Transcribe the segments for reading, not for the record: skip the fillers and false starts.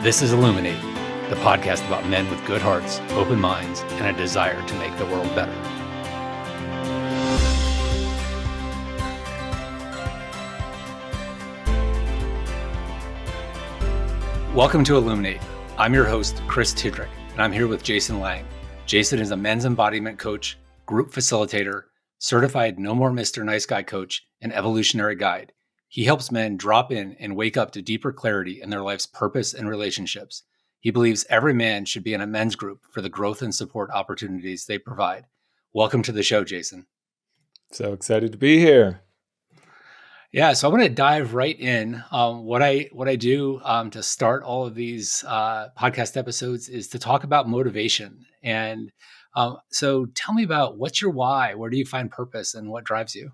This is ILLUMENATE, the podcast about men with good hearts, open minds, and a desire to make the world better. Welcome to ILLUMENATE. I'm your host, Chris Tidrick, and I'm here with Jason Lange. Jason is a men's embodiment coach, group facilitator, certified No More Mr. Nice Guy coach, and evolutionary guide. He helps men drop in and wake up to deeper clarity in their life's purpose and relationships. He believes every man should be in a men's group for the growth and support opportunities they provide. Welcome to the show, Jason. So excited to be here. Yeah, so I want to dive right in. What I do to start all of these podcast episodes is to talk about motivation. And so tell me about what's your why? Where do you find purpose and what drives you?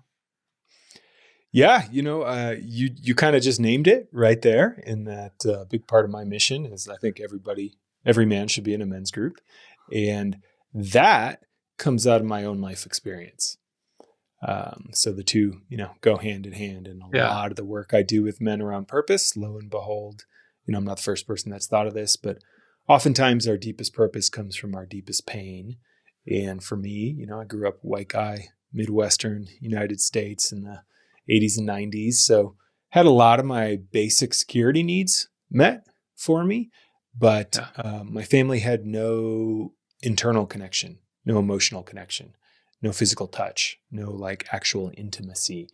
Yeah, you kind of just named it right there. In that big part of my mission is I think every man should be in a men's group. And that comes out of my own life experience. So the two, go hand in hand. And a lot of the work I do with men around purpose, lo and behold, I'm not the first person that's thought of this, but oftentimes our deepest purpose comes from our deepest pain. And for me, I grew up white guy, Midwestern United States in the 80s and 90s. So had a lot of my basic security needs met for me, but my family had no internal connection, no emotional connection, no physical touch, no actual intimacy.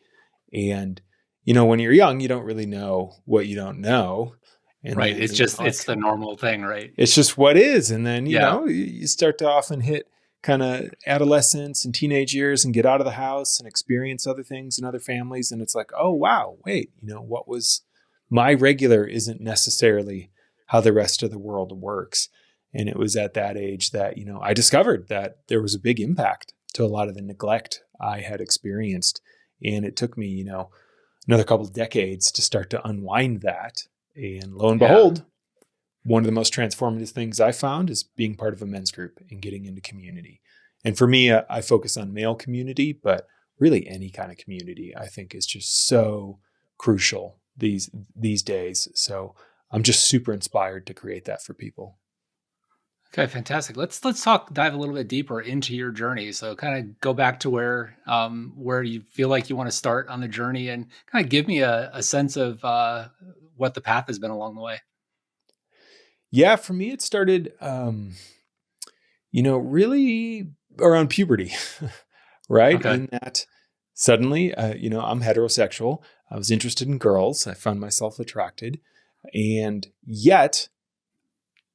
And, when you're young, you don't really know what you don't know. And right. Then, it's the normal thing, right? It's just what is. And then, you start to often hit kind of adolescence and teenage years and get out of the house and experience other things in other families. And it's like, oh, wow, wait, what was my regular isn't necessarily how the rest of the world works. And it was at that age that, I discovered that there was a big impact to a lot of the neglect I had experienced. And it took me, another couple of decades to start to unwind that. And lo and behold, one of the most transformative things I found is being part of a men's group and getting into community. And for me, I focus on male community, but really any kind of community I think is just so crucial these days. So I'm just super inspired to create that for people. Okay, fantastic. Let's dive a little bit deeper into your journey. So kind of go back to where you feel like you want to start on the journey and kind of give me a sense of what the path has been along the way. Yeah, for me, it started, really around puberty, right? Okay. In that suddenly, I'm heterosexual. I was interested in girls. I found myself attracted. And yet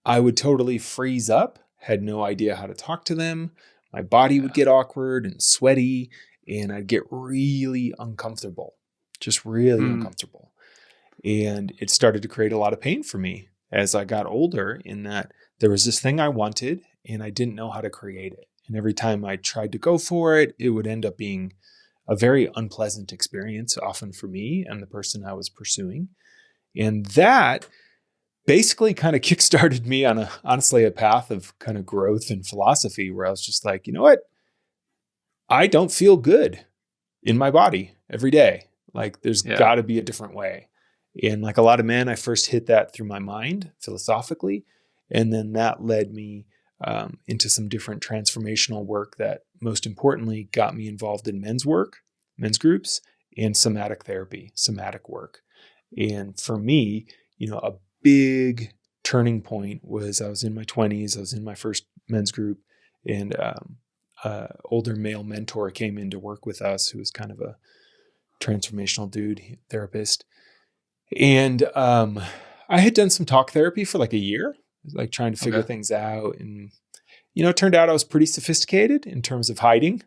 I would totally freeze up, had no idea how to talk to them. My body would get awkward and sweaty, and I'd get really uncomfortable, just really uncomfortable. And it started to create a lot of pain for me as I got older, in that there was this thing I wanted and I didn't know how to create it. And every time I tried to go for it, it would end up being a very unpleasant experience, often for me and the person I was pursuing. And that basically kind of kickstarted me on a path of kind of growth and philosophy, where I was just like, you know what? I don't feel good in my body every day. There's got to be a different way. And like a lot of men, I first hit that through my mind philosophically. And then that led me into some different transformational work that most importantly got me involved in men's groups, and somatic therapy, somatic work. And for me, a big turning point was I was in my 20s. I was in my first men's group, and older male mentor came in to work with us, who was kind of a transformational dude, therapist. And I had done some talk therapy for a year, trying to figure things out. And, it turned out I was pretty sophisticated in terms of hiding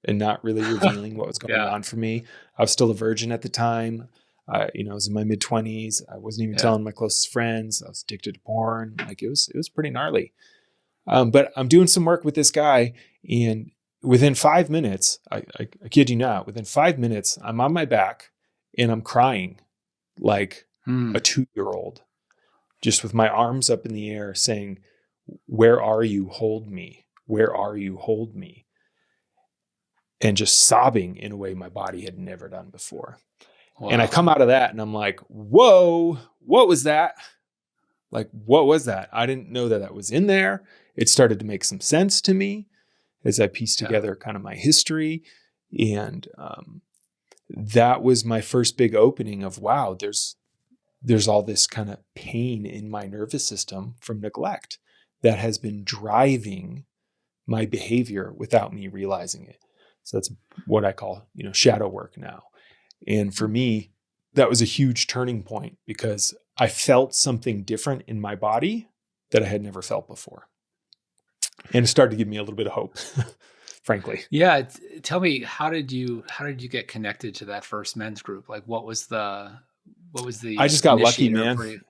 and not really revealing what was going on for me. I was still a virgin at the time. I was in my mid-20s. I wasn't even telling my closest friends. I was addicted to porn. It was pretty gnarly. But I'm doing some work with this guy, and within 5 minutes, I kid you not, within 5 minutes, I'm on my back and I'm crying like a 2-year-old, just with my arms up in the air saying, "Where are you? Hold me. Where are you? Hold me." And just sobbing in a way my body had never done before. Wow. And I come out of that and I'm like, whoa, what was that? Like, what was that? I didn't know that that was in there. It started to make some sense to me as I pieced together kind of my history. And that was my first big opening of, wow, there's all this kind of pain in my nervous system from neglect that has been driving my behavior without me realizing it. So that's what I call, shadow work now. And for me, that was a huge turning point because I felt something different in my body that I had never felt before. And it started to give me a little bit of hope, frankly. Yeah. Tell me, how did you get connected to that first men's group? Like, what was the I just got lucky, initiator man. for you?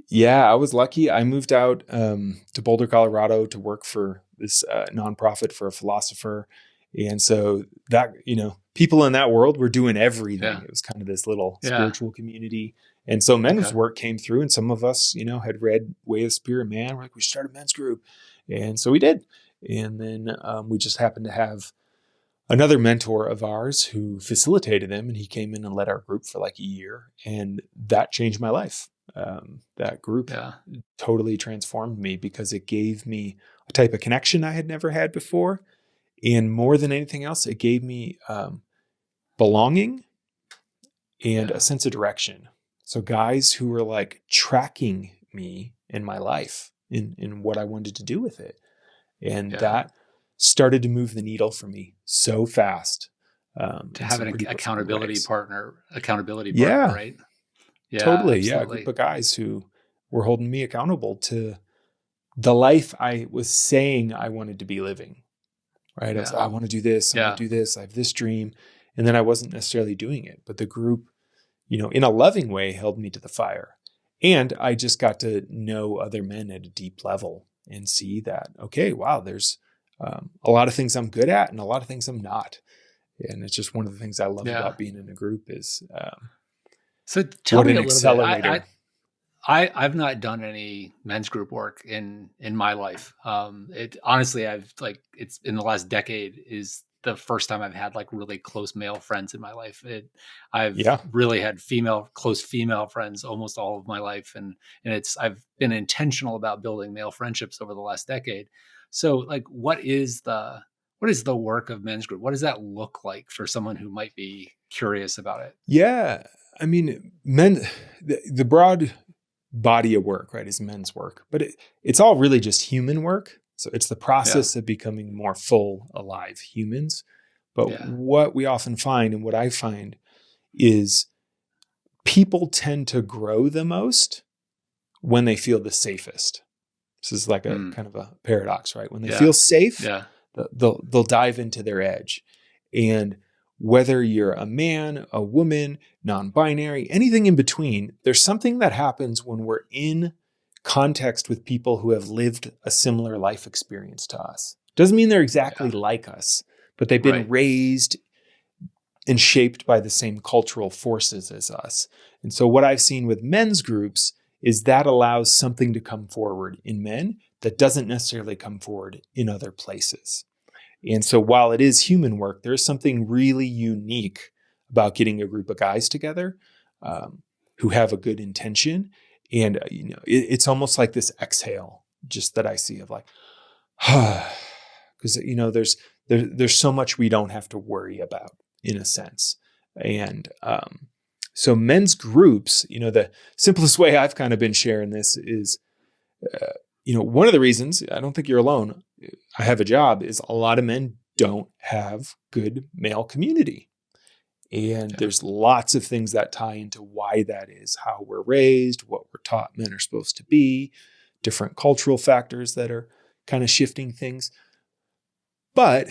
Yeah, I was lucky. I moved out to Boulder, Colorado to work for this nonprofit for a philosopher. And so that, people in that world were doing everything. Yeah. It was kind of this little spiritual community. And so men's work came through, and some of us, had read Way of Spirit Man. We're like, we should start a men's group. And so we did. And then we just happened to have another mentor of ours who facilitated them, and he came in and led our group for like a year. And that changed my life. That group totally transformed me because it gave me a type of connection I had never had before. And more than anything else, it gave me belonging and a sense of direction. So guys who were like tracking me in my life in what I wanted to do with it. And that started to move the needle for me so fast. To have an accountability partner, right? Yeah, totally. Absolutely. Yeah. A group of guys who were holding me accountable to the life I was saying I wanted to be living. Right. I was like, I want to do this. I want to do this. I have this dream. And then I wasn't necessarily doing it, but the group, in a loving way, held me to the fire. And I just got to know other men at a deep level and see that, okay, wow, there's a lot of things I'm good at and a lot of things I'm not. And it's just one of the things I love about being in a group is so tell me a little accelerator. bit. I've not done any men's group work in my life. It honestly, it's in the last decade is the first time I've had like really close male friends in my life. I've really had close female friends almost all of my life. And I've been intentional about building male friendships over the last decade. So like, what is the work of men's group? What does that look like for someone who might be curious about it? Yeah. I mean, the broad body of work, right, is men's work, but it's all really just human work. So it's the process of becoming more full, alive humans. But what we often find, and what I find, is people tend to grow the most when they feel the safest. This is like a kind of a paradox, right? When they feel safe, they'll dive into their edge. And whether you're a man, a woman, non-binary, anything in between, there's something that happens when we're in context with people who have lived a similar life experience to us. Doesn't mean they're exactly like us, but they've been raised and shaped by the same cultural forces as us. And so what I've seen with men's groups is that allows something to come forward in men that doesn't necessarily come forward in other places. And so while it is human work, there's something really unique about getting a group of guys together who have a good intention. And, it's almost like this exhale just that I see of like, because, there's so much we don't have to worry about in a sense. And so men's groups, the simplest way I've kind of been sharing this is, one of the reasons, I don't think you're alone, I have a job, is a lot of men don't have good male community. And there's lots of things that tie into why that is, how we're raised, what we're taught men are supposed to be, different cultural factors that are kind of shifting things. But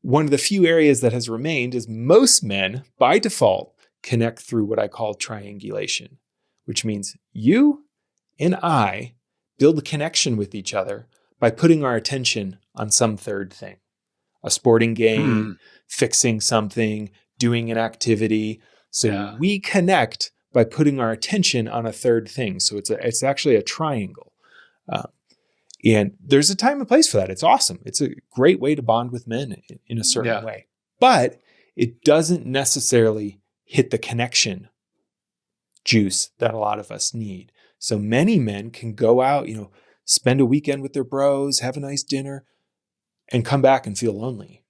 one of the few areas that has remained is most men, by default, connect through what I call triangulation, which means you and I build a connection with each other by putting our attention on some third thing, a sporting game, fixing something, doing an activity. So we connect by putting our attention on a third thing. So it's actually a triangle. And there's a time and place for that. It's awesome. It's a great way to bond with men in a certain way. But it doesn't necessarily hit the connection juice that a lot of us need. So many men can go out, spend a weekend with their bros, have a nice dinner, and come back and feel lonely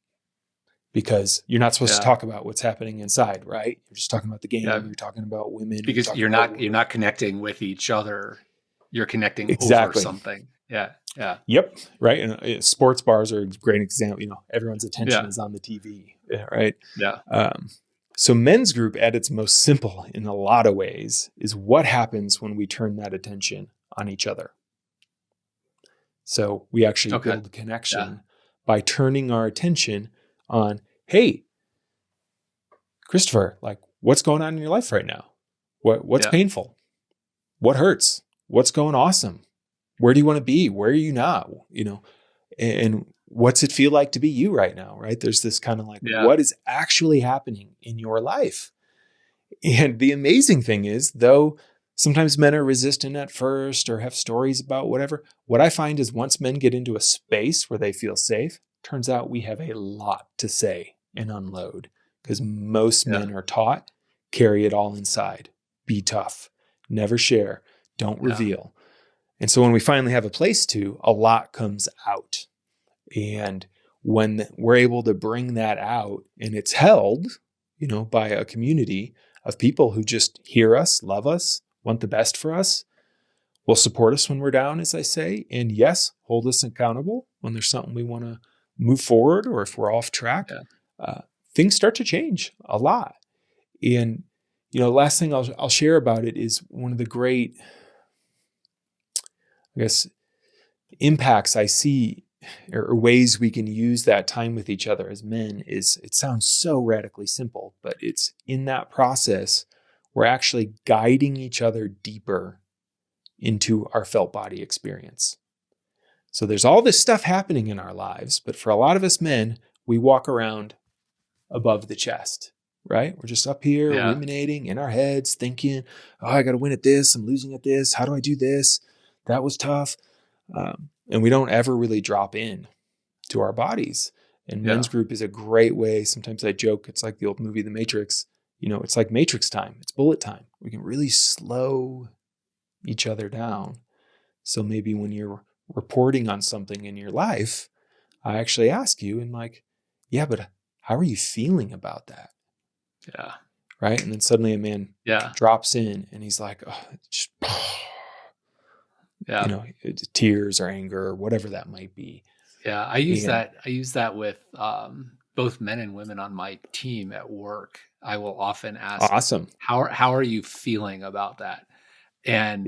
because you're not supposed to talk about what's happening inside, right? You're just talking about the game. You're talking about women. Because you're not connecting with each other. You're connecting over something. Yeah. Yeah. Yep. Right. And sports bars are a great example. Everyone's attention is on the TV. Right. Yeah. So men's group at its most simple in a lot of ways is what happens when we turn that attention on each other. So we actually build connection by turning our attention on, hey, Christopher, like what's going on in your life right now? What's painful? What hurts? What's going awesome? Where do you want to be? Where are you now? And what's it feel like to be you right now? Right. There's this kind of like, what is actually happening in your life? And the amazing thing is, though, sometimes men are resistant at first or have stories about whatever. What I find is once men get into a space where they feel safe, turns out we have a lot to say and unload because most men are taught, carry it all inside, be tough, never share, don't reveal. And so when we finally have a place to, a lot comes out. And when we're able to bring that out and it's held, by a community of people who just hear us, love us, want the best for us, will support us when we're down, as I say, and yes, hold us accountable when there's something we want to move forward or if we're off track, things start to change a lot. And, last thing I'll share about it is one of the great, impacts I see or ways we can use that time with each other as men is, it sounds so radically simple, but it's in that process, we're actually guiding each other deeper into our felt body experience. So there's all this stuff happening in our lives, but for a lot of us men, we walk around above the chest, right? We're just up here ruminating in our heads, thinking, oh, I got to win at this. I'm losing at this. How do I do this? That was tough. And we don't ever really drop in to our bodies. And men's group is a great way. Sometimes I joke, it's like the old movie, The Matrix. It's like Matrix time. It's bullet time. We can really slow each other down. So maybe when you're reporting on something in your life, I actually ask you and like, yeah, but how are you feeling about that? Yeah. Right. And then suddenly a man drops in and he's like, oh, just, tears or anger or whatever that might be. Yeah. I use that with both men and women on my team at work. I will often ask, awesome. How are you feeling about that? And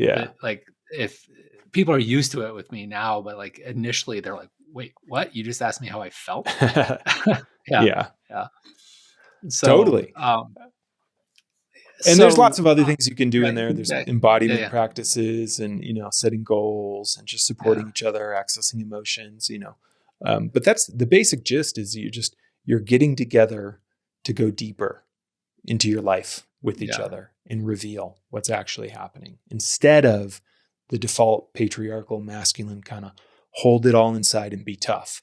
if people are used to it with me now, but like initially they're like, wait, what? You just asked me how I felt? Yeah. So, totally. And there's lots of other things you can do in there. There's embodiment practices and, setting goals and just supporting each other, accessing emotions, but that's the basic gist is you're getting together to go deeper into your life with each other and reveal what's actually happening instead of the default patriarchal masculine kind of hold it all inside and be tough,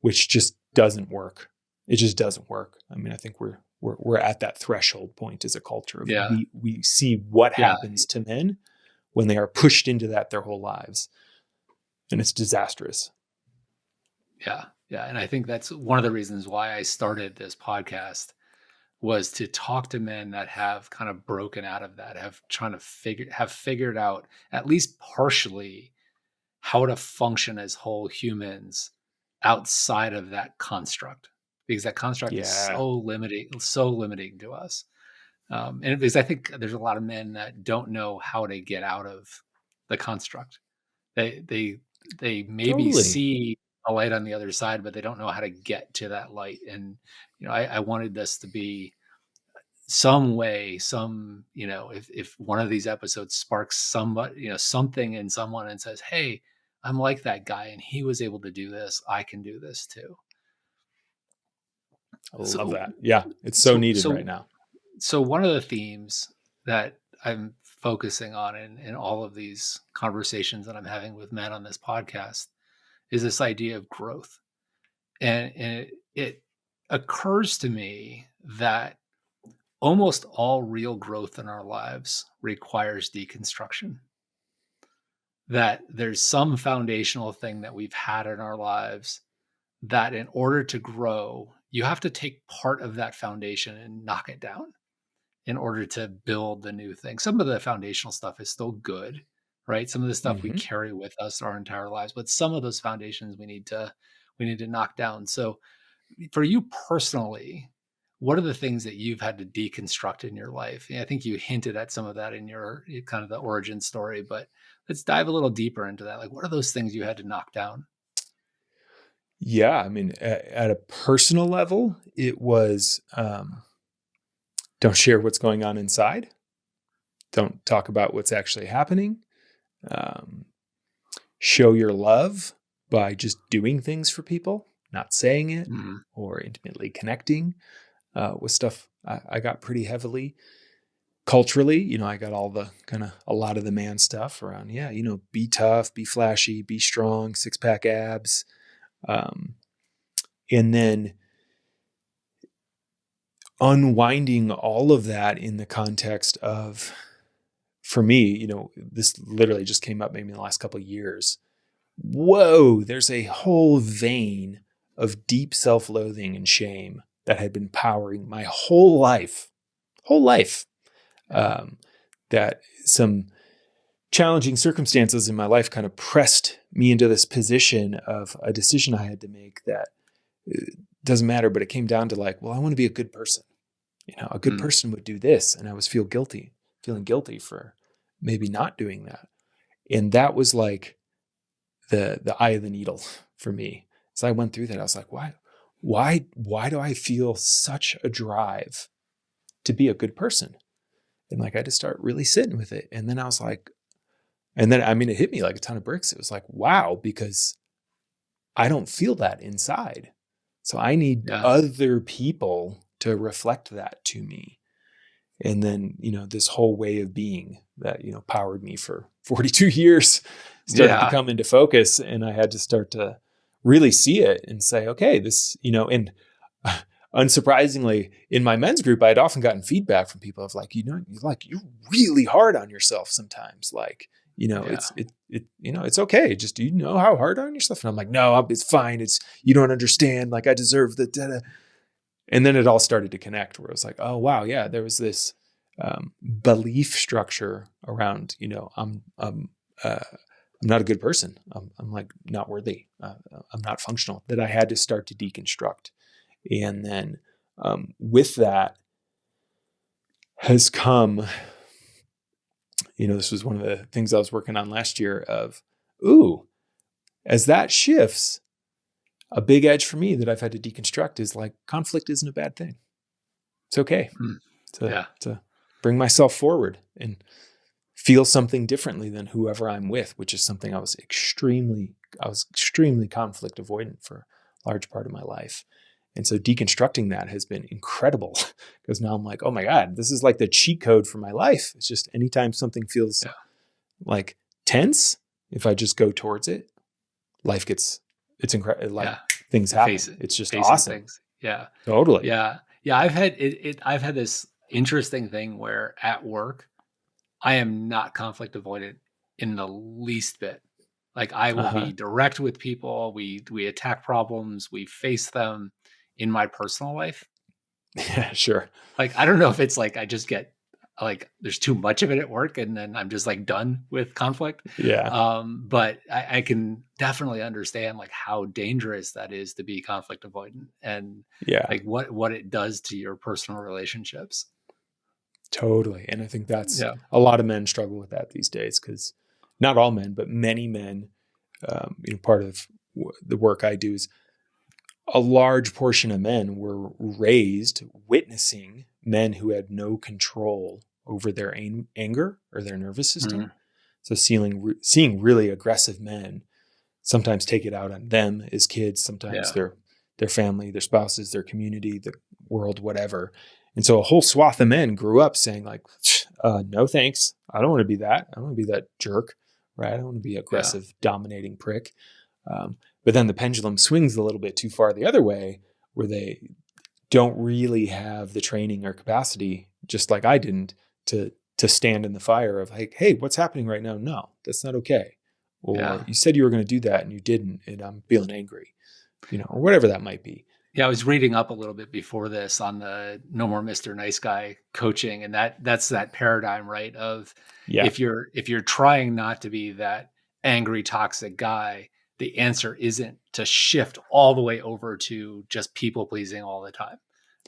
which just doesn't work. It just doesn't work. I mean, I think we're at that threshold point as a culture. Of we see what happens to men when they are pushed into that their whole lives, and it's disastrous. Yeah. And I think that's one of the reasons why I started this podcast was to talk to men that have kind of broken out of that, have figured out at least partially how to function as whole humans outside of that construct, because that construct is so limiting to us. And because I think there's a lot of men that don't know how to get out of the construct. They maybe see a light on the other side, but they don't know how to get to that light. And, I wanted this to be some way, if one of these episodes sparks somebody, something in someone and says, hey, I'm like that guy and he was able to do this, I can do this too. I love that. Yeah. It's so needed right now. So one of the themes that I'm focusing on in all of these conversations that I'm having with men on this podcast is this idea of growth. And it occurs to me that almost all real growth in our lives requires deconstruction. that there's some foundational thing that we've had in our lives that in order to grow, you have to take part of that foundation and knock it down in order to build the new thing. Some of the foundational stuff is still good, right? Some of the stuff we Hmm. carry with us our entire lives, but some of those foundations we need to knock down. So for you personally, what are the things that you've had to deconstruct in your life? I think you hinted at some of that in your kind of the origin story, but let's dive a little deeper into that. Like, what are those things you had to knock down? Yeah, I mean, at a personal level, it was don't share what's going on inside. Don't talk about what's actually happening. Um, Show your love by just doing things for people, not saying it, Mhm. or intimately connecting with stuff I got pretty heavily. Culturally, I got all the kind of a lot of the man stuff around, be tough, be flashy, be strong, six pack abs. Um, and then unwinding all of that in the context of, for me, this literally just came up maybe in the last couple of years. Whoa, there's a whole vein of deep self-loathing and shame that had been powering my whole life. Yeah. Um, that some challenging circumstances in my life kind of pressed me into this position of a decision I had to make that doesn't matter, but it came down to like, well, I want to be a good person. A good Mm. person would do this. And I was feeling guilty for maybe not doing that. And that was like the eye of the needle for me. As I went through that, I was like, why do I feel such a drive to be a good person? And like, I had to start really sitting with it. And then I was like, it hit me like a ton of bricks. It was like, wow, because I don't feel that inside. So I need Yeah. other people to reflect that to me. And then, this whole way of being that, powered me for 42 years started to Yeah. come into focus. And I had to start to really see it and say, okay, this, and unsurprisingly, in my men's group, I had often gotten feedback from people of like, you're really hard on yourself sometimes. Like, Yeah. it's okay. Just, do you know how hard on yourself? And I'm like, no, it's fine. You don't understand. Like, I deserve the da-da. And then it all started to connect where it was like, oh, wow, yeah, there was this belief structure around, I'm not a good person. I'm like not worthy. I'm not functional, that I had to start to deconstruct. And then with that has come, this was one of the things I was working on last year of, as that shifts, a big edge for me that I've had to deconstruct is like conflict isn't a bad thing. It's okay Mm. to Yeah. bring myself forward and feel something differently than whoever I'm with, which is something I was extremely conflict avoidant for a large part of my life. And so deconstructing that has been incredible because now I'm like, oh my God, this is like the cheat code for my life. It's just anytime something feels Yeah. like tense, if I just go towards it, it's incredible. Like Yeah. things Face happen. it, It's just facing awesome. things. Yeah. Totally. Yeah. Yeah. I've had this interesting thing where at work, I am not conflict avoidant in the least bit. Like I will Uh-huh. be direct with people. We attack problems. We face them in my personal life. Yeah, sure. Like I don't know if it's like I just get like there's too much of it at work and then I'm just like done with conflict. Yeah. But I can definitely understand like how dangerous that is to be conflict avoidant and Yeah. like what it does to your personal relationships. Totally. And I think that's Yeah. a lot of men struggle with that these days because not all men, but many men, part of the work I do is a large portion of men were raised witnessing men who had no control over their anger or their nervous system. Mhm. So seeing really aggressive men sometimes take it out on them as kids, sometimes Yeah. their family, their spouses, their community, the world, whatever. And so a whole swath of men grew up saying like, no, thanks. I don't want to be that. I don't want to be that jerk, right? I don't want to be Yeah. aggressive, dominating prick. But then the pendulum swings a little bit too far the other way where they don't really have the training or capacity, just like I didn't, to stand in the fire of like, hey, what's happening right now? No, that's not okay. or Yeah. you said you were going to do that and you didn't, and I'm feeling angry, or whatever that might be. Yeah, I was reading up a little bit before this on the No More Mr. Nice Guy coaching, and that's that paradigm, right? Of Yeah, if you're trying not to be that angry, toxic guy, the answer isn't to shift all the way over to just people pleasing all the time,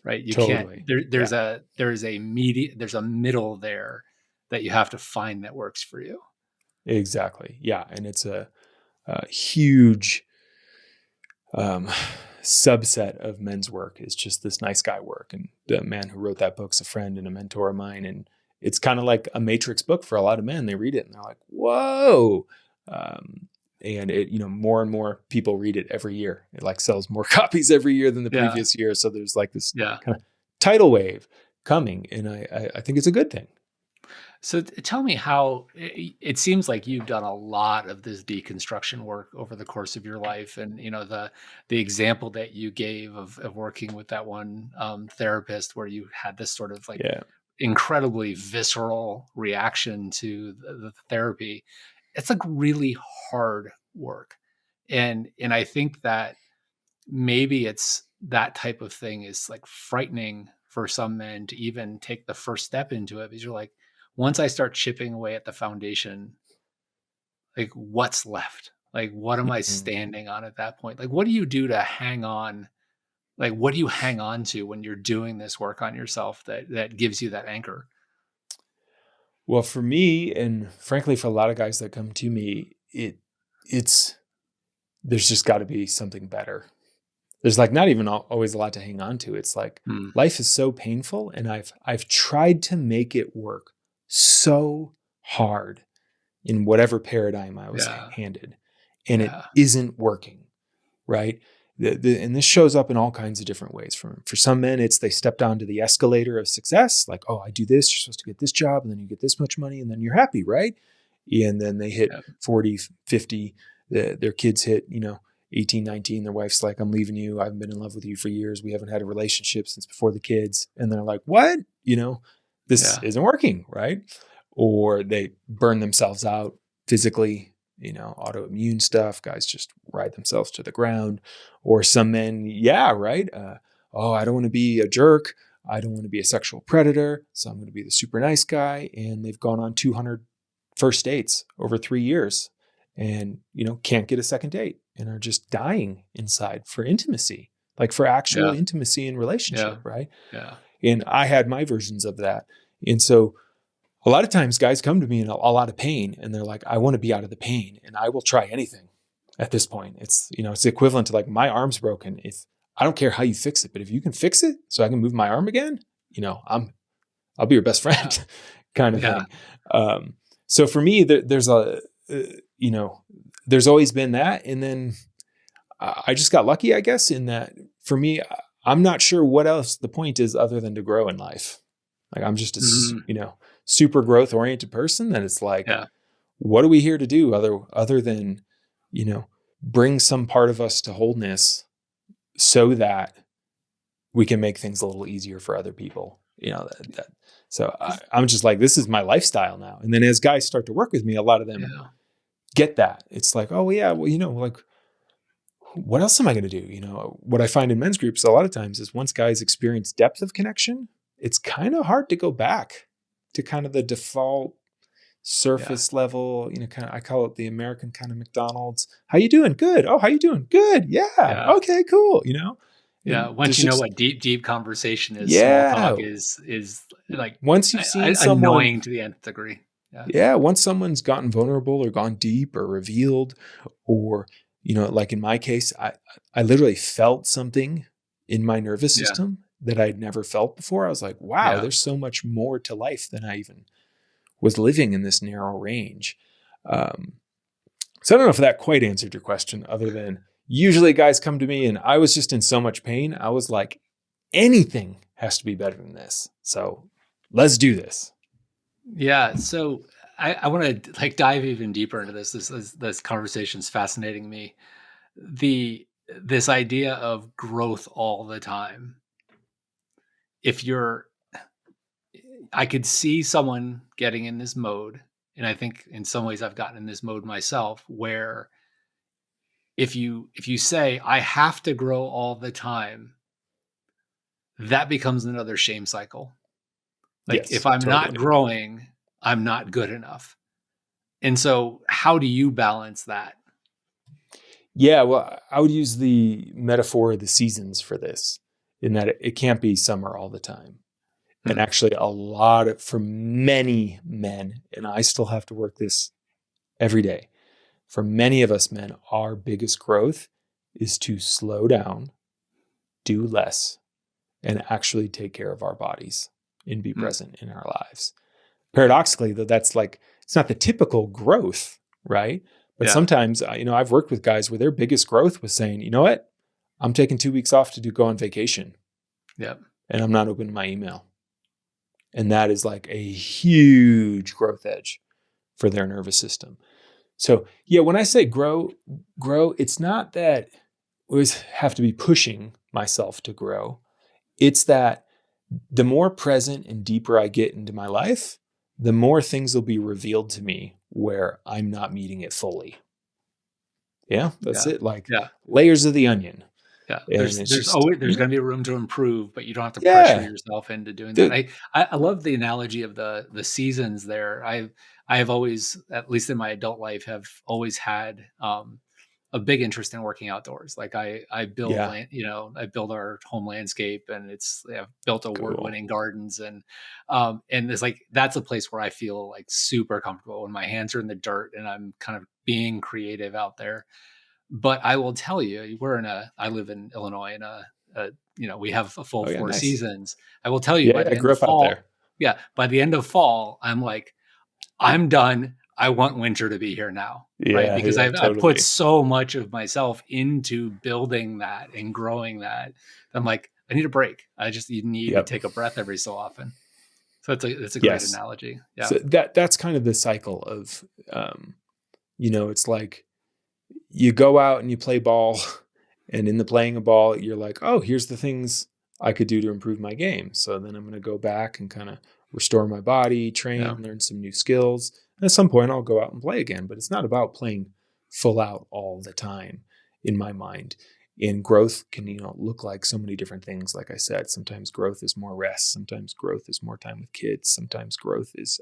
right? You can't. totally. There's Yeah, there's a middle there that you have to find that works for you. exactly. Yeah. And it's a huge um, subset of men's work is just this nice guy work. And the man who wrote that book's a friend and a mentor of mine. And it's kind of like a matrix book for a lot of men. They read it and they're like, whoa. And it, more and more people read it every year. It like sells more copies every year than the Yeah, previous year. So there's like this yeah. kind of tidal wave coming. And I think it's a good thing. So tell me how it seems like you've done a lot of this deconstruction work over the course of your life, and the example that you gave of working with that one therapist where you had this sort of like Yeah. incredibly visceral reaction to the therapy. It's like really hard work, and I think that maybe it's that type of thing is like frightening for some men to even take the first step into it, because you're like, once I start chipping away at the foundation, like what's left? Like what am I Mhm. standing on at that point? Like what do you do to hang on? Like what do you hang on to when you're doing this work on yourself that gives you that anchor? Well, for me, and frankly, for a lot of guys that come to me, it's there's just got to be something better. There's like not even always a lot to hang on to. It's like Mm, life is so painful, and I've tried to make it work so hard in whatever paradigm I was yeah, handed, and it yeah, isn't working. Right. And this shows up in all kinds of different ways. For some men, it's they stepped onto the escalator of success. Like, oh, I do this, you're supposed to get this job, and then you get this much money, and then you're happy, right? And then they hit yeah, 40, 50, their kids hit, 18, 19. Their wife's like, I'm leaving you. I haven't been in love with you for years. We haven't had a relationship since before the kids. And they're like, what? This yeah, isn't working, right? Or they burn themselves out physically, autoimmune stuff. Guys just ride themselves to the ground. Or some men, yeah, right. Oh, I don't want to be a jerk. I don't want to be a sexual predator. So I'm going to be the super nice guy. And they've gone on 200 first dates over 3 years and, can't get a second date and are just dying inside for intimacy, like for actual yeah, intimacy and yeah, relationship. Right. yeah, And I had my versions of that. And so a lot of times guys come to me in a lot of pain and they're like, I want to be out of the pain and I will try anything at this point. It's the equivalent to like my arm's broken. If I don't care how you fix it, but if you can fix it so I can move my arm again, I'll be your best yeah, friend kind of yeah, thing. So for me, you know, there's always been that. And then I just got lucky, I guess, in that for me, I'm not sure what else the point is other than to grow in life. Like I'm just mhm, super growth oriented person that it's like, yeah, what are we here to do other than, you know, bring some part of us to wholeness so that we can make things a little easier for other people. So I'm just like, this is my lifestyle now. And then as guys start to work with me, a lot of them yeah, get that. It's like, oh yeah, well, like what else am I going to do? What I find in men's groups a lot of times is once guys experience depth of connection, it's kind of hard to go back to kind of the default yeah, surface level, kind of, I call it the American kind of McDonald's. How you doing? Good. Oh, how you doing? Good. Yeah. yeah. Okay, cool. Yeah, And once there's you know just, what deep conversation is, small yeah. talk is like Once you've seen someone, annoying to the nth degree. Yeah, yeah, once someone's gotten vulnerable or gone deep or revealed, or, like in my case, I literally felt something in my nervous yeah, system that I'd never felt before. I was like, wow, yeah. there's so much more to life than I even was living in this narrow range. Um, so I don't know if that quite answered your question, other than usually guys come to me and I was just in so much pain. I was like, anything has to be better than this. So let's do this. Yeah. So I want to like dive even deeper into this. This conversation is fascinating me. This idea of growth all the time. If you're, I could see someone getting in this mode And I think in some ways I've gotten in this mode myself where if you say I have to grow all the time, that becomes another shame cycle. Like if Yes, I'm not totally. growing, I'm not good enough. And so how do you balance that? Yeah, well, I would use the metaphor of the seasons for this, in that it can't be summer all the time. And Hmm. actually, for many men, and I still have to work this every day, for many of us men, our biggest growth is to slow down, do less, and actually take care of our bodies and be Hmm. present in our lives. Paradoxically, though, that's like, it's not the typical growth, right? But Yeah. sometimes, I've worked with guys where their biggest growth was saying, you know what? I'm taking 2 weeks off to go on vacation Yeah. and I'm not opening my email. And that is like a huge growth edge for their nervous system. So yeah, when I say grow, it's not that I always have to be pushing myself to grow. It's that the more present and deeper I get into my life, the more things will be revealed to me where I'm not meeting it fully. Yeah, that's Yeah. it. Like Yeah. layers of the onion. Yeah. And it's There's just, always there's going to be room to improve, but you don't have to pressure yeah, yourself into doing that. dude, I love the analogy of the seasons there. I have always, at least in my adult life, have always had a big interest in working outdoors. Like I build yeah, land, I build our home landscape, and I've built award cool. winning gardens, and it's like that's a place where I feel like super comfortable when my hands are in the dirt and I'm kind of being creative out there. But I will tell you, I live in Illinois, and we have a full Oh yeah, four nice. seasons. I will tell you Yeah, by yeah, I the end grew of up out fall, there. yeah, by the end of fall, I'm like, I'm done. I want winter to be here now, right? Yeah, Because yeah, I put totally. so much of myself into building that and growing that. I'm like, I need a break. You need to Yep. take a breath every so often. So it's a great Yes. analogy. Yeah. So that's kind of the cycle of, it's like you go out and you play ball, and in the playing of ball, you're like, oh, here's the things I could do to improve my game. So then I'm going to go back and kind of restore my body, train, Yeah. learn some new skills. And at some point, I'll go out and play again. But it's not about playing full out all the time in my mind. And growth can, look like so many different things. Like I said, sometimes growth is more rest. Sometimes growth is more time with kids. Sometimes growth is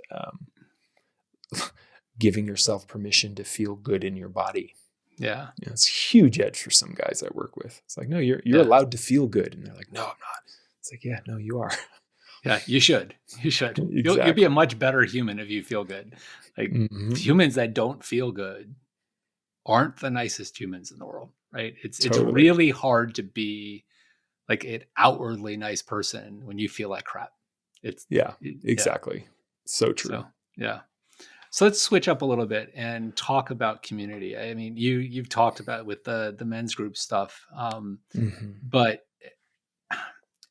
giving yourself permission to feel good in your body. Yeah. It's a huge edge for some guys I work with. It's like, no, you're Yeah. allowed to feel good. And they're like, no, I'm not. It's like, yeah, no, you are. Yeah, you should. You should. You'll be a Exactly. much better human if you feel good. Like Hmm. humans that don't feel good aren't the nicest humans in the world, right? It's Totally. really hard to be like an outwardly nice person when you feel like crap. Yeah, Yeah. exactly. So true. So yeah. So let's switch up a little bit and talk about community. I mean, you've talked about with the men's group stuff, Hmm. but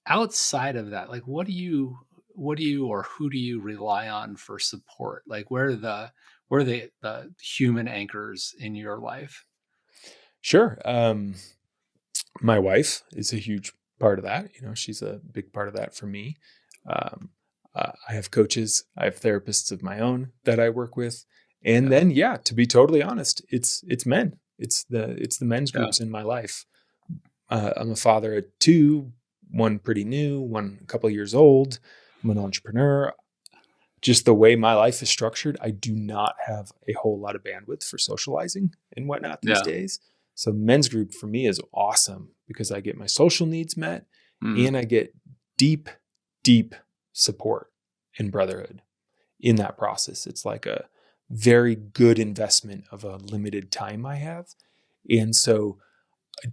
outside of that, like what do you or who do you rely on for support? Like where are the human anchors in your life? Sure. My wife is a huge part of that. She's a big part of that for me. Um, I have coaches, I have therapists of my own that I work with, and Yeah. then yeah, to be totally honest, it's men. It's the men's Yeah. groups in my life. I'm a father of two, one pretty new, one a couple of years old. I'm an entrepreneur. Just the way my life is structured, I do not have a whole lot of bandwidth for socializing and whatnot these Yeah. days. So men's group for me is awesome because I get my social needs met Mhm. and I get deep, deep support and brotherhood in that process. It's like a very good investment of a limited time I have. And so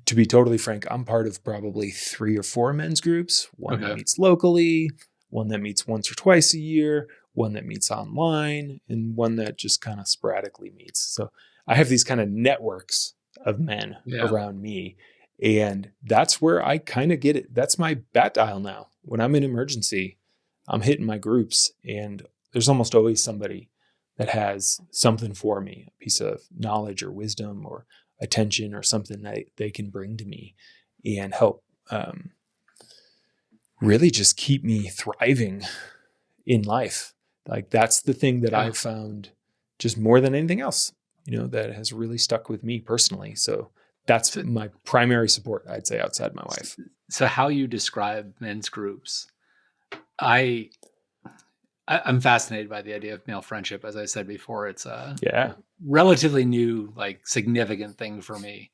to be totally frank, I'm part of probably 3 or 4 men's groups, one that Okay. meets locally, one that meets once or twice a year, one that meets online, and one that just kind of sporadically meets. So I have these kind of networks of men Yeah. around me. And that's where I kind of get it. That's my bat dial now. When I'm in emergency, I'm hitting my groups, and there's almost always somebody that has something for me, a piece of knowledge or wisdom or attention or something that they can bring to me and help really just keep me thriving in life. Like that's the thing that Yeah. I've found just more than anything else, that has really stuck with me personally. So that's So, my primary support, I'd say, outside my wife. so how you describe men's groups, I I'm fascinated by the idea of male friendship. As I said before, it's a Yeah, relatively new, like significant thing for me.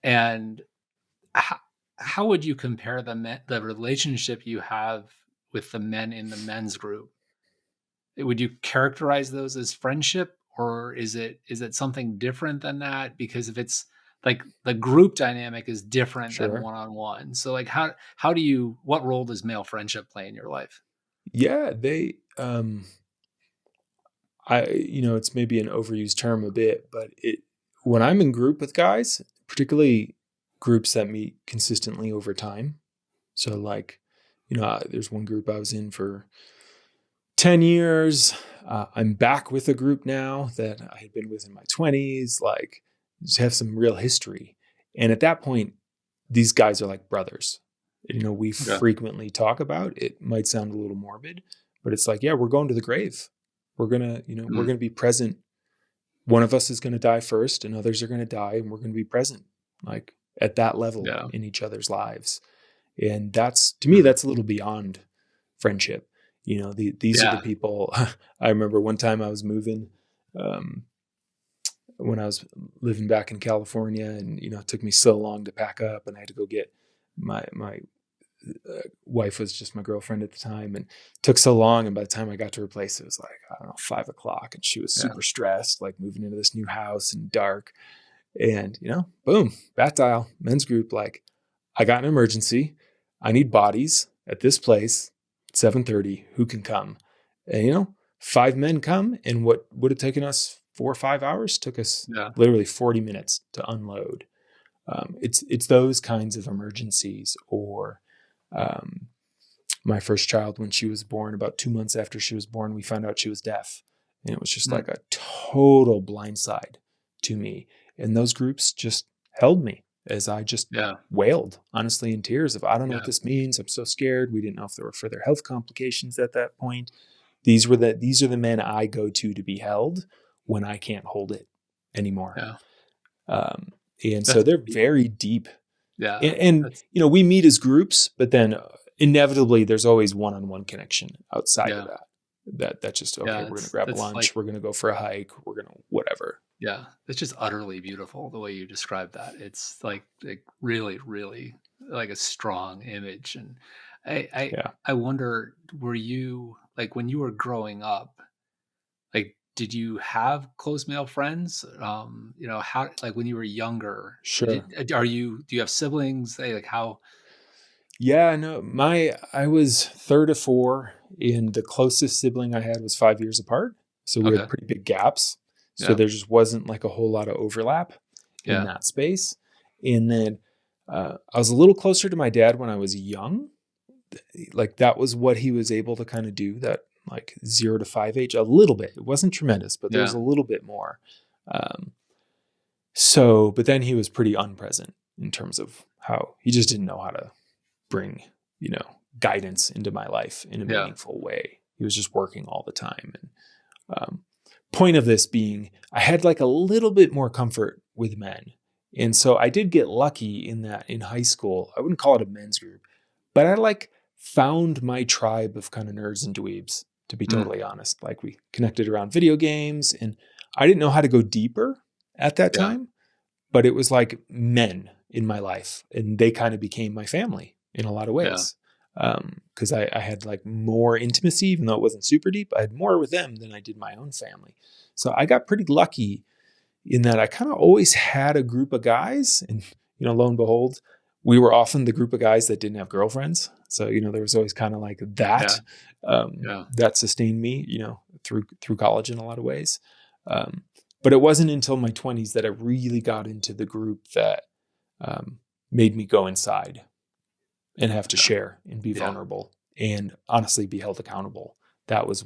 And how, how would you compare the relationship you have with the men in the men's group? Would you characterize those as friendship, or is it something different than that? Because if it's like the group dynamic is different than sure. one on one, so like what role does male friendship play in your life? Yeah, it's maybe an overused term a bit, but when I'm in group with guys, particularly groups that meet consistently over time. So like, there's one group I was in for 10 years. I'm back with a group now that I had been with in my 20s, like just have some real history. And at that point, these guys are like brothers. We Yeah. frequently talk about it. Might sound a little morbid, but it's like, yeah, we're going to the grave. We're we're Mm. gonna be present. One of us is gonna die first, and others are gonna die, and we're gonna be present, like at that level Yeah. in each other's lives. And that's, to me, Mm. that's a little beyond friendship. These are the Yeah. people. I remember one time I was moving, um, when I was living back in California, and it took me so long to pack up, and I had to go get my wife was just my girlfriend at the time, and it took so long. And by the time I got to her place, it was like, I don't know, 5 o'clock, and she was Yeah. super stressed, like moving into this new house and dark. And boom, bat dial, men's group. Like, I got an emergency. I need bodies at this place at 7:30. Who can come? And 5 men come, and what would have taken us 4 or 5 hours took us Yeah. literally 40 minutes to unload. It's those kinds of emergencies, or um, my first child, when she was born, about 2 months after she was born, we found out she was deaf, and it was just Mm. like a total blindside to me. And those groups just held me as I just Yeah. wailed, honestly, in tears of, I don't know what Yeah. this means. I'm so scared. We didn't know if there were further health complications at that point. These are the men I go to be held when I can't hold it anymore. Yeah. Um, and so That's they're very deep. yeah. And That's we meet as groups, but then inevitably there's always one-on-one connection outside of yeah. that. That's just, okay, Yeah. we're going to It's grab a that's like lunch, we're going to go for a hike, we're going to whatever. yeah. It's just utterly beautiful the way you describe that. It's like really, really like a strong image. And I I Yeah, I wonder, were you like when you were growing up, like did you have close male friends? How like when you were younger, sure. do you have siblings? Like how Yeah, no, I was third of four, and the closest sibling I had was 5 years apart. So we had okay. pretty big gaps. So Yeah. there just wasn't like a whole lot of overlap in Yeah. that space. And then I was a little closer to my dad when I was young. Like, that was what he was able to kind of do, that like 0 to 5 age, a little bit. It wasn't tremendous, but there was Yeah. a little bit more. Um, so, but then he was pretty unpresent in terms of how he just didn't know how to bring, guidance into my life in a Yeah. meaningful way. He was just working all the time. And point of this being, I had like a little bit more comfort with men. And so I did get lucky in that in high school, I wouldn't call it a men's group, but I like found my tribe of kind of nerds and dweebs, to be Mm. totally honest. Like, we connected around video games, and I didn't know how to go deeper at that Yeah. time, but it was like men in my life, and they kind of became my family in a lot of Yeah. ways. Because I had like more intimacy, even though it wasn't super deep. I had more with them than I did my own family. So I got pretty lucky in that I kind of always had a group of guys, and lo and behold, we were often the group of guys that didn't have girlfriends. So there was always kind of like Yeah. that, Yeah. that sustained me, through college in a lot of ways. Um, but it wasn't until my 20s that I really got into the group that made me go inside and have to Yeah. share and be Yeah. vulnerable and honestly be held accountable. That was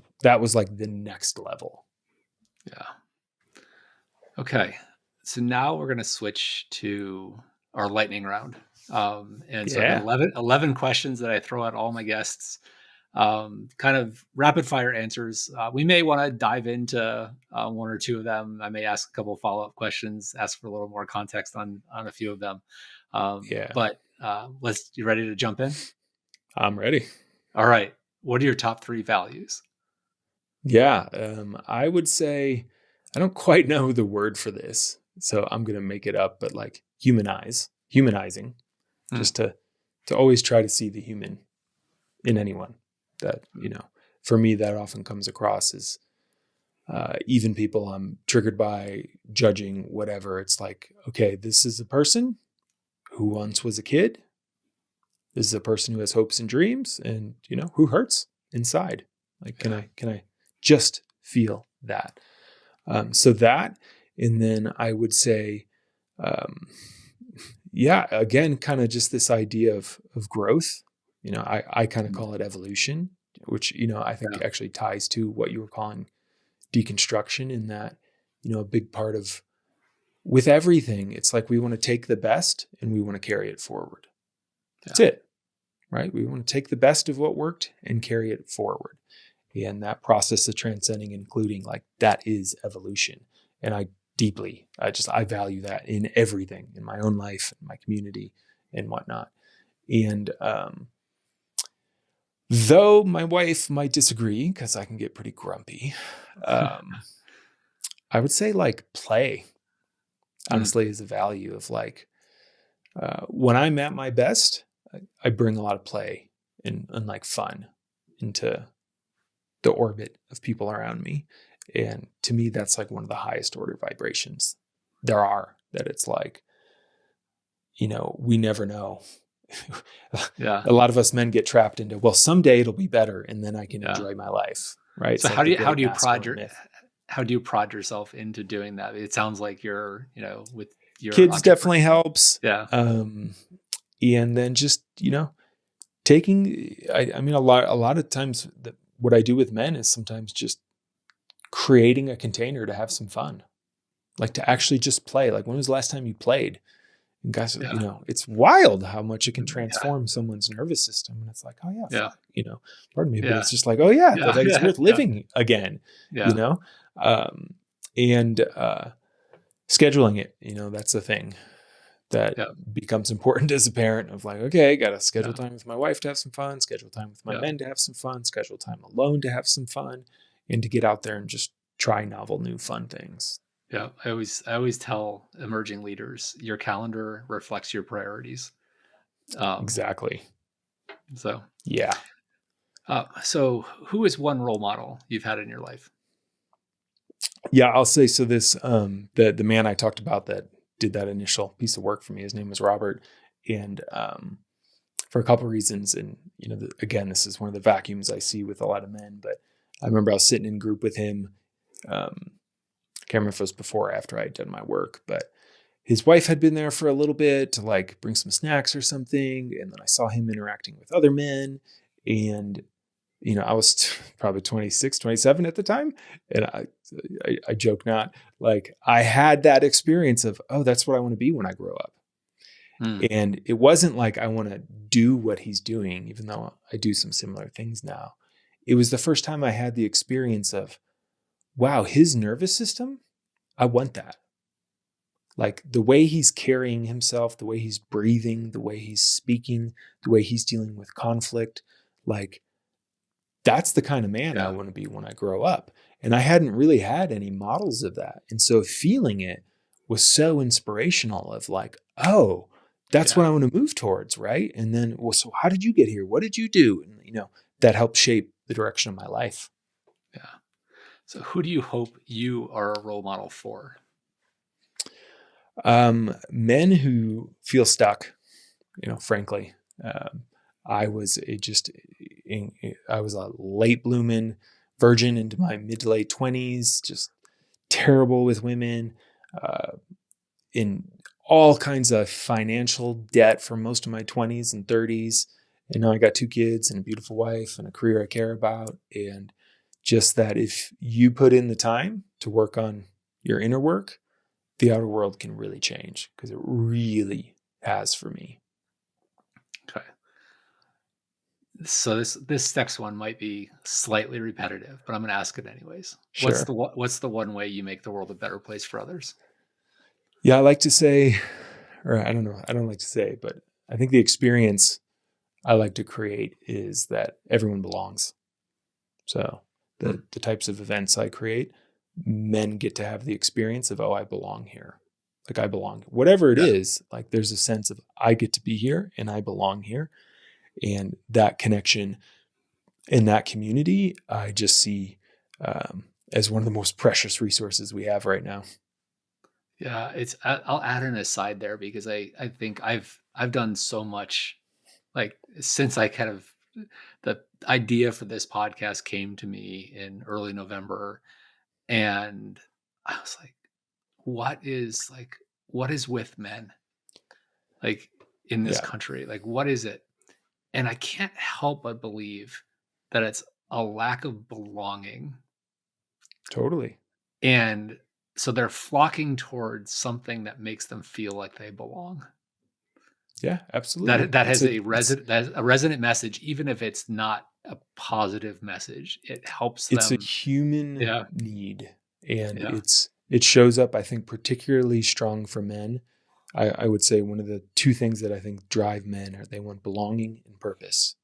like the next level. Yeah. Okay. So now we're going to switch to our lightning round. And so I've got Yeah. 11 questions that I throw at all my guests. kind of rapid fire answers. We may want to dive into one or two of them. I may ask a couple of follow-up questions, ask for a little more context on a few of them. Yeah. But you ready to jump in? I'm ready. All right. What are your top 3 values? Yeah. I would say, I don't quite know the word for this, so I'm going to make it up, but like humanizing, just to always try to see the human in anyone. That, for me, that often comes across as even people I'm triggered by, judging, whatever. It's like, okay, this is a person who once was a kid. This is a person who has hopes and dreams, and who hurts inside. Like, can I just feel that? So that, and then I would say, again, kind of just this idea of growth. I kind of call it evolution, which I think actually ties to what you were calling deconstruction. In that, a big part of, with everything, it's like we want to take the best and we want to carry it forward. That's it, right? We want to take the best of what worked and carry it forward. And that process of transcending, including, like, that is evolution. And I value that in everything, in my own life, in my community, and whatnot. And though my wife might disagree, because I can get pretty grumpy, I would say, like, play, honestly, is a value of, like, when I'm at my best, I bring a lot of play and like fun into the orbit of people around me. And to me, that's like one of the highest order vibrations there are, that it's like, we never know. A lot of us men get trapped into, well, someday it'll be better and then I can enjoy my life. Right. So it's how like do you prod yourself into doing that? It sounds like you're, with your kids definitely helps. Yeah. And then just, taking, I mean, a lot of times what I do with men is sometimes just creating a container to have some fun, like to actually just play. Like, when was the last time you played? And guys, it's wild how much it can transform someone's nervous system. And it's like, oh yeah, fun, pardon me, but it's just like, oh yeah, like it's worth living again, and scheduling it, that's the thing that becomes important as a parent, of like, okay, got to schedule time with my wife to have some fun, schedule time with my men to have some fun, schedule time alone to have some fun, and to get out there and just try novel, new, fun things. Yeah. I always tell emerging leaders, your calendar reflects your priorities. Exactly. So, yeah. So who is one role model you've had in your life? Yeah, I'll say, so this, the man I talked about that did that initial piece of work for me, his name was Robert. And, for a couple of reasons. And, again, this is one of the vacuums I see with a lot of men, but I remember I was sitting in group with him. Can't remember if it was before or after I had done my work, but his wife had been there for a little bit to, like, bring some snacks or something. And then I saw him interacting with other men, and, I was probably 26, 27 at the time. And I joke not, like, I had that experience of, oh, that's what I want to be when I grow up. And it wasn't like I want to do what he's doing, even though I do some similar things now. It was the first time I had the experience of, wow, his nervous system, I want that. Like, the way he's carrying himself, the way he's breathing, the way he's speaking, the way he's dealing with conflict, like, that's the kind of man I want to be when I grow up. And I hadn't really had any models of that. And so feeling it was so inspirational, of like, oh, that's what I want to move towards. Right. And then, well, so how did you get here? What did you do? And, that helped shape the direction of my life. Yeah. So who do you hope you are a role model for? Men who feel stuck, frankly. I was a late blooming virgin into my mid to late 20s, just terrible with women, in all kinds of financial debt for most of my 20s and 30s. And now I got 2 kids and a beautiful wife and a career I care about. And just that, if you put in the time to work on your inner work, the outer world can really change, because it really has for me. Okay. So this next one might be slightly repetitive, but I'm going to ask it anyways. Sure. What's the one way you make the world a better place for others? Yeah, I like to say, or I don't know, I don't like to say, but I think the experience I like to create is that everyone belongs. So the types of events I create, men get to have the experience of, oh, I belong here. Like I belong, whatever it Yeah. is, like there's a sense of I get to be here and I belong here. And that connection in that community, I just see as one of the most precious resources we have right now. Yeah, I'll add an aside there because I think I've done so much, like, since I kind of the idea for this podcast came to me in early November, and I was like, what is with men, like, in this Yeah, country? Like, what is it? And I can't help but believe that it's a lack of belonging. totally. And so they're flocking towards something that makes them feel like they belong. Yeah, absolutely. That has a resonant message, even if it's not a positive message. It helps it's a them. human Yeah, need, and yeah, it shows up, I think, particularly strong for men. I would say one of the two things that I think drive men are they want belonging and purpose.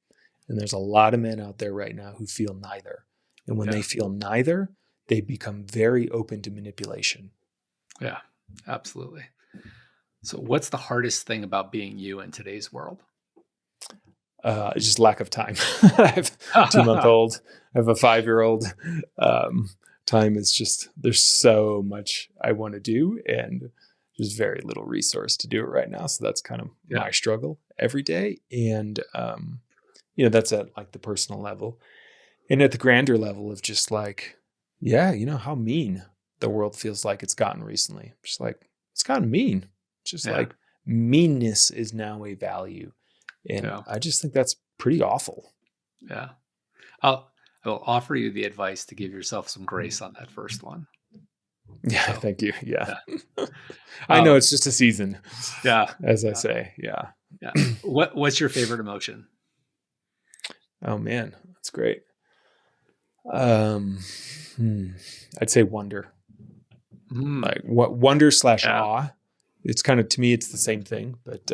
And there's a lot of men out there right now who feel neither. And when yeah, they feel neither, they become very open to manipulation. yeah, absolutely. So, what's the hardest thing about being you in today's world? Just lack of time. I have a 2-month-old. I have a 5-year-old. Time is just, there's so much I want to do, and there's very little resource to do it right now. So that's kind of Yeah, my struggle every day. And, that's at like the personal level, and at the grander level of just like, yeah, how mean the world feels like it's gotten recently. Just like, it's gotten mean. Just yeah, like meanness is now a value. And yeah, I just think that's pretty awful. yeah. I'll I will offer you the advice to give yourself some grace on that first one. Yeah, So, thank you. Yeah. yeah, I know um, it's just a season, yeah, as I yeah, say. Yeah. yeah. What's your favorite emotion? Oh man, that's great. Um, hmm, I'd say wonder. Mm, Like what wonder slash yeah, awe. It's kind of, to me, it's the same thing, but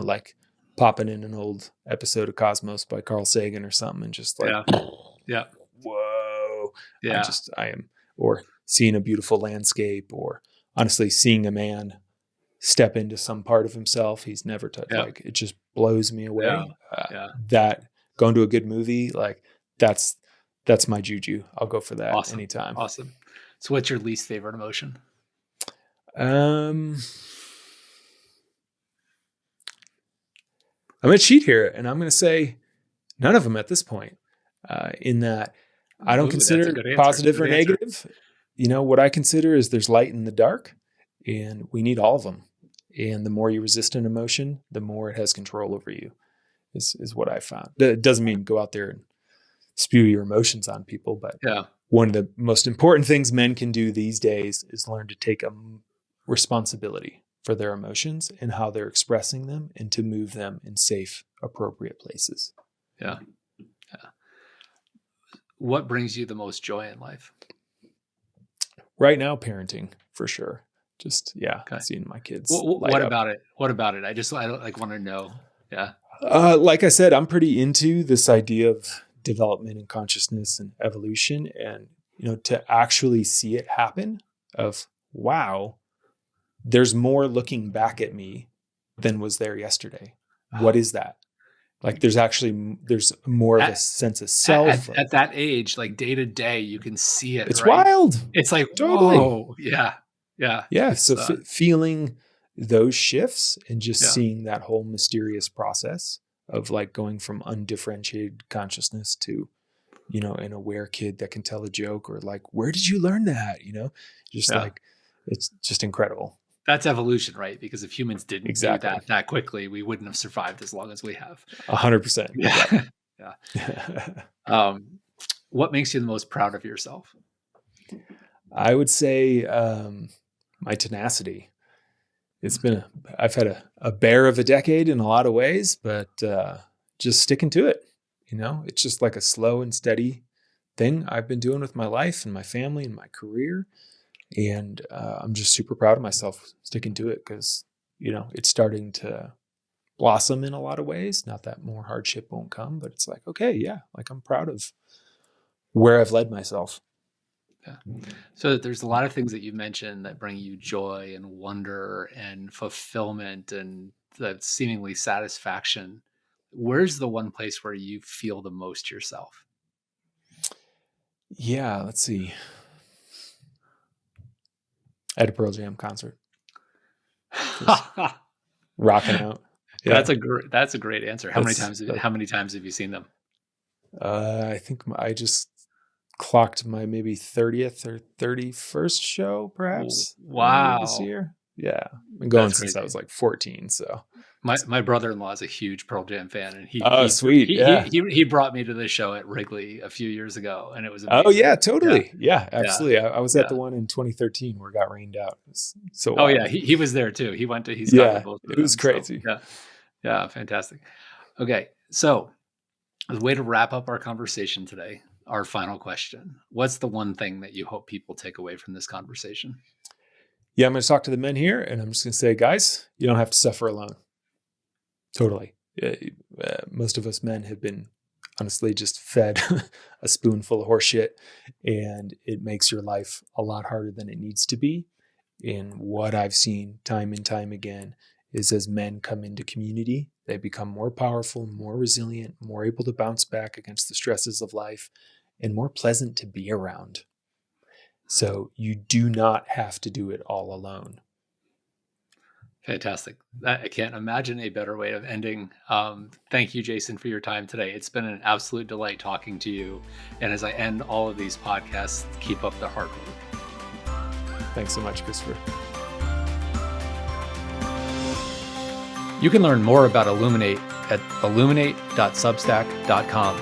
like popping in an old episode of Cosmos by Carl Sagan or something and just like, yeah, yeah, whoa, yeah, I am, or seeing a beautiful landscape, or honestly seeing a man step into some part of himself he's never touched. yeah, Like it just blows me yeah, away. yeah. That going to a good movie, like that's that's my juju. I'll go for that Awesome, anytime. awesome. So, what's your least favorite emotion? Um, I'm gonna cheat here, and I'm gonna say none of them at this point. In that, I don't Ooh, that's a consider good answer. positive or Good answer. negative. What I consider is there's light in the dark, and we need all of them. And the more you resist an emotion, the more it has control over you. Is what I found. That doesn't mean go out there and spew your emotions on people, but Yeah, one of the most important things men can do these days is learn to take a responsibility for their emotions and how they're expressing them, and to move them in safe, appropriate places. yeah, yeah. What brings you the most joy in life? Right now, parenting for sure. Just, yeah, Okay. seeing my kids light What up. about it? What about it? I like want to know. Yeah, Like I said, I'm pretty into this idea of development and consciousness and evolution, and to actually see it happen. Of wow, there's more looking back at me than was there yesterday. What is that? Like there's more of a at, sense of self. at that age, like day to day, you can see it, It's right? wild. It's like, Totally. whoa, yeah, yeah. Yeah. It's So feeling those shifts and just yeah, seeing that whole mysterious process of like going from undifferentiated consciousness to, an aware kid that can tell a joke, or like, where did you learn that? Just yeah. like, it's just incredible. That's evolution, right? Because if humans didn't do Exactly. that quickly, we wouldn't have survived as long as we have. 100%. Yeah, yeah. Yep. What makes you the most proud of yourself? I would say my tenacity. I've had a bear of a decade in a lot of ways, but just sticking to it. It's just like a slow and steady thing I've been doing with my life and my family and my career. And I'm just super proud of myself sticking to it because, it's starting to blossom in a lot of ways. Not that more hardship won't come, but it's like, okay, yeah, like I'm proud of where I've led myself. Yeah. So there's a lot of things that you mentioned that bring you joy and wonder and fulfillment and the seemingly satisfaction. Where's the one place where you feel the most yourself? Yeah, let's see. At a Pearl Jam concert. Rocking out. Yeah. That's a great answer. How many times have you seen them? I think I just clocked my maybe 30th or 31st show, perhaps. Wow. This year. Yeah. I've been going since I was like 14. So my brother-in-law is a huge Pearl Jam fan, and he brought me to the show at Wrigley a few years ago, and it was amazing. Oh yeah, totally. Yeah, absolutely. Yeah. I was at the one in 2013 where it got rained out. So wild. Yeah, he was there too. He went to both of them. It was crazy. So, yeah, fantastic. Okay, so the way to wrap up our conversation today, our final question: what's the one thing that you hope people take away from this conversation? Yeah, I'm going to talk to the men here, and I'm just going to say, guys, you don't have to suffer alone. Totally. Most of us men have been honestly just fed a spoonful of horse shit, and it makes your life a lot harder than it needs to be. And what I've seen time and time again is as men come into community, they become more powerful, more resilient, more able to bounce back against the stresses of life, and more pleasant to be around. So you do not have to do it all alone. Fantastic. I can't imagine a better way of ending. Thank you, Jason, for your time today. It's been an absolute delight talking to you. And as I end all of these podcasts, keep up the hard work. Thanks so much, Christopher. You can learn more about Illuminate at illuminate.substack.com.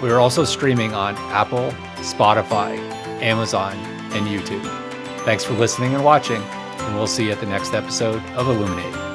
We are also streaming on Apple, Spotify, Amazon, and YouTube. Thanks for listening and watching, and we'll see you at the next episode of Illuminate.